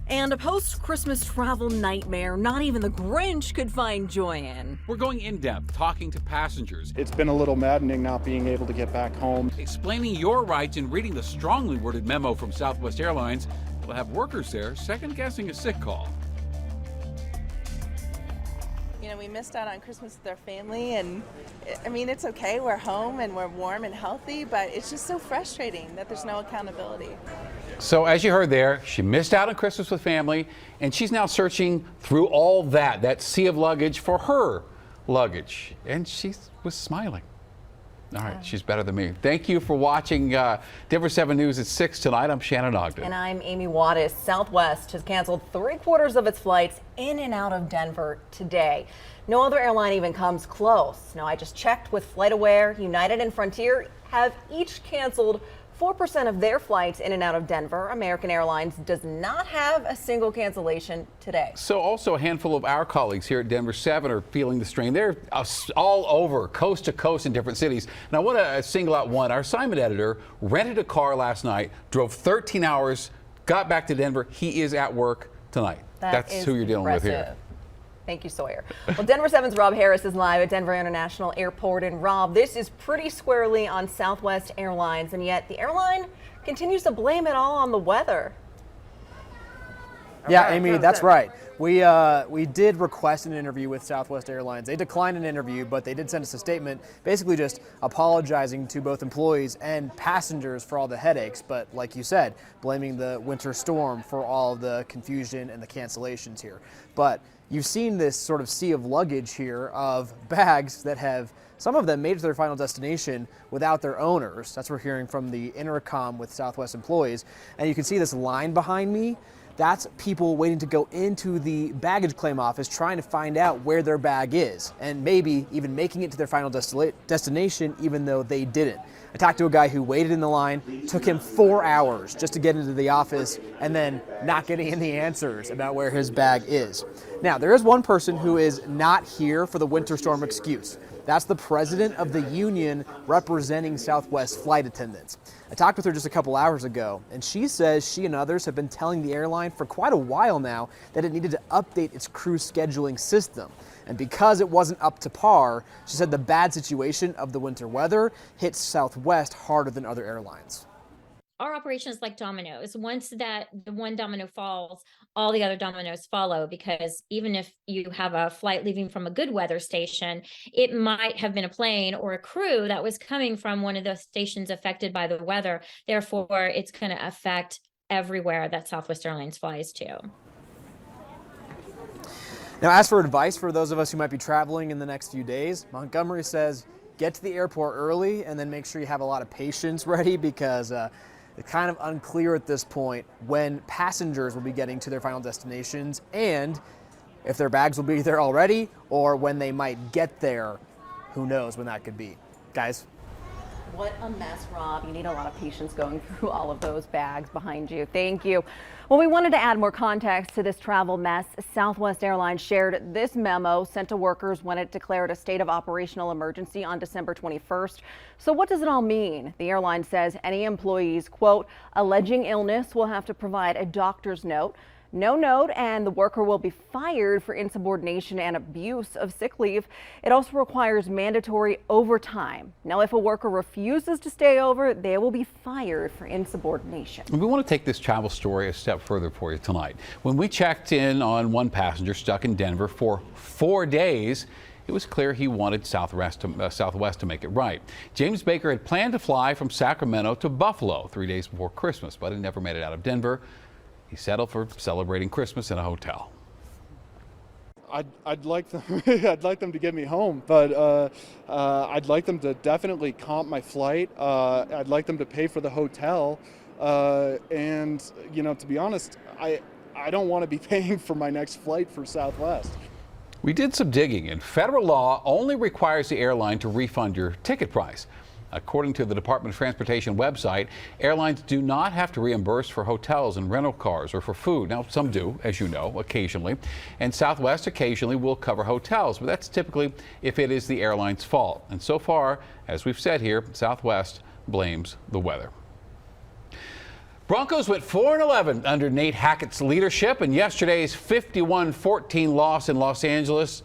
And a post-Christmas travel nightmare not even the Grinch could find joy in. We're going in depth, talking to passengers. It's been a little maddening not being able to get back home. Explaining your rights and reading the strongly worded memo from Southwest Airlines. We'll have workers there second-guessing a sick call. You know, we missed out on Christmas with our family, and I mean, it's okay, we're home and we're warm and healthy, but it's just so frustrating that there's no accountability. So as you heard there, she missed out on Christmas with family, and she's now searching through all that sea of luggage for her luggage, and she was smiling. All right, she's better than me. Thank you for watching Denver 7 News at 6 tonight. I'm Shannon Ogden. And I'm Amy Wattis. Southwest has canceled 3/4 of its flights in and out of Denver today. No other airline even comes close. Now, I just checked with FlightAware. United and Frontier have each canceled 4% of their flights in and out of Denver. American Airlines does not have a single cancellation today. So also a handful of our colleagues here at Denver7 are feeling the strain. They're all over, coast to coast in different cities. And I want to single out one. Our assignment editor rented a car last night, drove 13 hours, got back to Denver. He is at work tonight. That's who you're dealing with here. Thank you, Sawyer. Well, Denver 7's Rob Harris is live at Denver International Airport. And Rob, this is pretty squarely on Southwest Airlines, and yet the airline continues to blame it all on the weather. Yeah, Amy, that's right. We did request an interview with Southwest Airlines. They declined an interview, but they did send us a statement basically just apologizing to both employees and passengers for all the headaches, but like you said, blaming the winter storm for all the confusion and the cancellations here. But you've seen this sort of sea of luggage here of bags that have, some of them made it to their final destination without their owners. That's what we're hearing from the intercom with Southwest employees. And you can see this line behind me. That's people waiting to go into the baggage claim office trying to find out where their bag is and maybe even making it to their final destination even though they didn't. I talked to a guy who waited in the line, took him 4 hours just to get into the office and then not getting any answers about where his bag is. Now, there is one person who is not here for the winter storm excuse. That's the president of the union representing Southwest flight attendants. I talked with her just a couple hours ago, and she says she and others have been telling the airline for quite a while now that it needed to update its crew scheduling system. And because it wasn't up to par, she said the bad situation of the winter weather hit Southwest harder than other airlines. Our operation is like dominoes. Once the one domino falls, all the other dominoes follow, because even if you have a flight leaving from a good weather station, it might have been a plane or a crew that was coming from one of those stations affected by the weather. Therefore, it's going to affect everywhere that Southwest Airlines flies to. Now, as for advice for those of us who might be traveling in the next few days, Montgomery says get to the airport early and then make sure you have a lot of patience ready, because it's kind of unclear at this point when passengers will be getting to their final destinations and if their bags will be there already or when they might get there. Who knows when that could be. Guys? What a mess, Rob. You need a lot of patience going through all of those bags behind you. Thank you. Well, we wanted to add more context to this travel mess. Southwest Airlines shared this memo sent to workers when it declared a state of operational emergency on December 21st. So what does it all mean? The airline says any employees, quote, alleging illness will have to provide a doctor's note. No note, and the worker will be fired for insubordination and abuse of sick leave. It also requires mandatory overtime. Now, if a worker refuses to stay over, they will be fired for insubordination. We want to take this travel story a step further for you tonight. When we checked in on one passenger stuck in Denver for 4 days, it was clear he wanted Southwest to make it right. James Baker had planned to fly from Sacramento to Buffalo 3 days before Christmas, but he never made it out of Denver. He settled for celebrating Christmas in a hotel. I'd like them I'd like them to get me home, but I'd like them to definitely comp my flight. I'd like them to pay for the hotel, and you know, to be honest, I don't want to be paying for my next flight for Southwest. We did some digging, and federal law only requires the airline to refund your ticket price. According to the Department of Transportation website, airlines do not have to reimburse for hotels and rental cars or for food. Now, some do, as you know, occasionally. And Southwest occasionally will cover hotels, but that's typically if it is the airline's fault. And so far, as we've said here, Southwest blames the weather. Broncos went 4-11 under Nate Hackett's leadership, and yesterday's 51-14 loss in Los Angeles,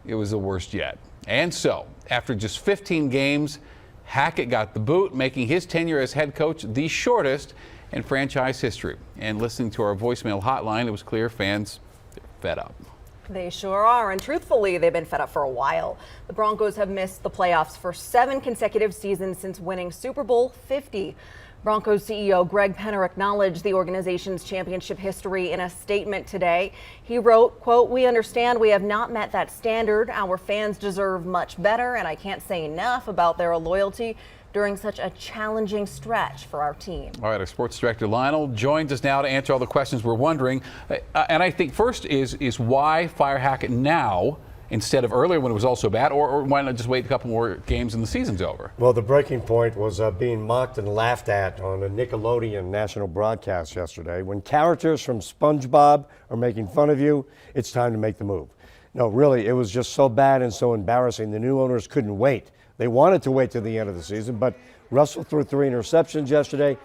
it was the worst yet. And so, after just 15 games, Hackett got the boot, making his tenure as head coach the shortest in franchise history. And listening to our voicemail hotline, it was clear fans are fed up. They sure are, and truthfully, they've been fed up for a while. The Broncos have missed the playoffs for 7 consecutive seasons since winning Super Bowl 50. Broncos CEO Greg Penner acknowledged the organization's championship history in a statement today. He wrote, quote, "We understand we have not met that standard. Our fans deserve much better, and I can't say enough about their loyalty during such a challenging stretch for our team." All right, our sports director Lionel joins us now to answer all the questions we're wondering. And I think first is why fire Hackett now instead of earlier when it was all so bad, or why not just wait a couple more games and the season's over? Well, the breaking point was being mocked and laughed at on a Nickelodeon national broadcast yesterday. When characters from SpongeBob are making fun of you, it's time to make the move. No, really, it was just so bad and so embarrassing. The new owners couldn't wait. They wanted to wait to the end of the season, but Russell threw 3 interceptions yesterday.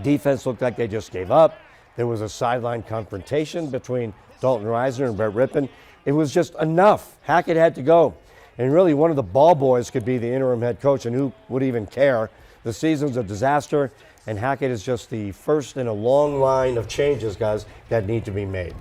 Defense looked like they just gave up. There was a sideline confrontation between Dalton Reisner and Brett Rippon. It was just enough. Hackett had to go. And really, one of the ball boys could be the interim head coach, and who would even care? The season's a disaster, and Hackett is just the first in a long line of changes, guys, that need to be made.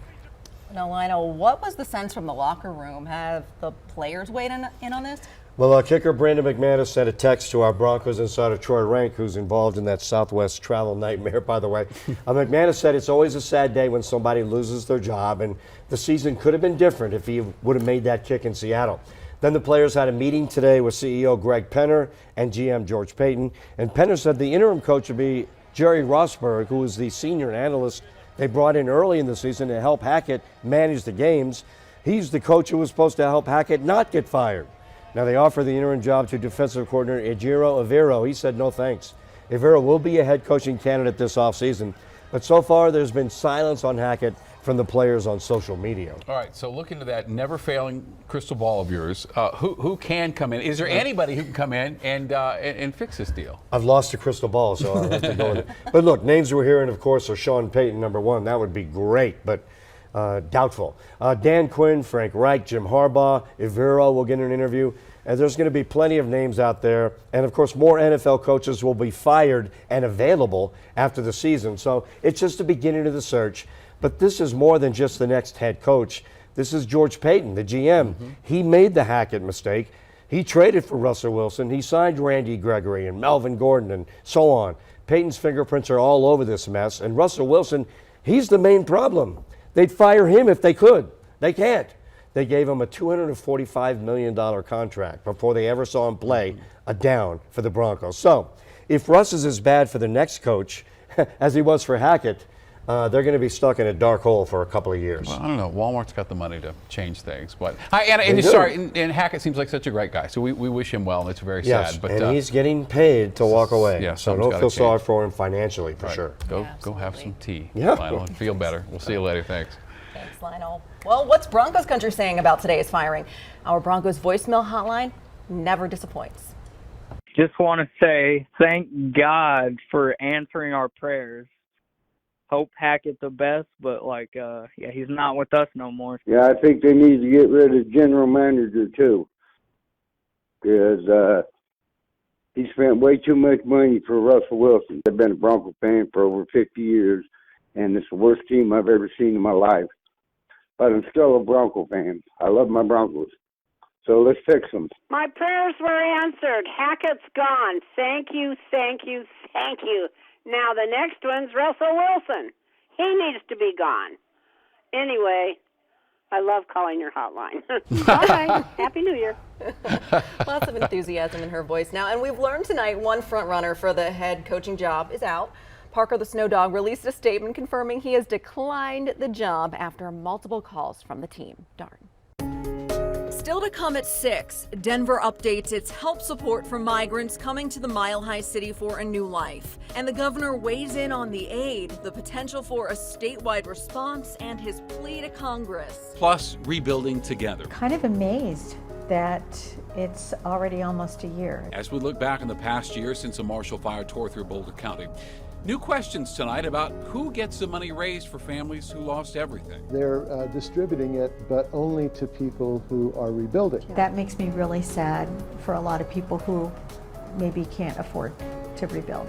Now, Lionel, what was the sense from the locker room? Have the players weighed in on this? Well, kicker Brandon McManus sent a text to our Broncos insider Troy Rank, who's involved in that Southwest travel nightmare, by the way. McManus said it's always a sad day when somebody loses their job, and the season could have been different if he would have made that kick in Seattle. Then the players had a meeting today with CEO Greg Penner and GM George Paton, and Penner said the interim coach would be Jerry Rossberg, who is the senior analyst they brought in early in the season to help Hackett manage the games. He's the coach who was supposed to help Hackett not get fired. Now, they offered the interim job to defensive coordinator Ejiro Evero. He said no thanks. Evero will be a head coaching candidate this offseason, but so far there's been silence on Hackett from the players on social media. All right, so look into that never-failing crystal ball of yours. Who can come in? Is there anybody who can come in and fix this deal? I've lost the crystal ball, so I'll have to go with it. But look, names we're hearing, of course, are Sean Payton, number 1. That would be great, but doubtful. Dan Quinn, Frank Reich, Jim Harbaugh, Evero will get an interview. And there's going to be plenty of names out there. And, of course, more NFL coaches will be fired and available after the season. So it's just the beginning of the search. But this is more than just the next head coach. This is George Paton, the GM. He made the Hackett mistake. He traded for Russell Wilson. He signed Randy Gregory and Melvin Gordon and so on. Payton's fingerprints are all over this mess. And Russell Wilson, he's the main problem. They'd fire him if they could. They can't. They gave him a $245 million contract before they ever saw him play a down for the Broncos. So if Russ is as bad for the next coach as he was for Hackett, they're going to be stuck in a dark hole for a couple of years. Well, I don't know. Walmart's got the money to change things. But and Hackett seems like such a great guy. So we wish him well, and it's very sad. But and he's getting paid to walk away. Yeah, so don't feel sorry for him financially, for sure. Go have some tea, Yeah. Lionel, and feel better. We'll see you later. Thanks. Thanks, Lionel. Well, what's Broncos country saying about today's firing? Our Broncos voicemail hotline never disappoints. Just want to say thank God for answering our prayers. Hope Hackett the best, but he's not with us no more. Yeah, I think they need to get rid of general manager too, because he spent way too much money for Russell Wilson. I've been a Bronco fan for over 50 years, and it's the worst team I've ever seen in my life. But I'm still a Bronco fan. I love my Broncos. So let's fix them. My prayers were answered. Hackett's gone. Thank you, thank you, thank you. Now the next one's Russell Wilson. He needs to be gone. Anyway, I love calling your hotline. Bye. Happy New Year. Lots of enthusiasm in her voice now. And we've learned tonight one front runner for the head coaching job is out. Parker the Snow Dog released a statement confirming he has declined the job after multiple calls from the team. Still to come at 6, Denver updates its help support for migrants coming to the Mile High City for a new life. And the governor weighs in on the aid, the potential for a statewide response, and his plea to Congress. Plus, rebuilding together. Kind of amazed that it's already almost a year. As we look back on the past year since a Marshall fire tore through Boulder County, New questions tonight about who gets the money raised for families who lost everything. They're distributing it, but only to people who are rebuilding. That makes me really sad for a lot of people who maybe can't afford to rebuild.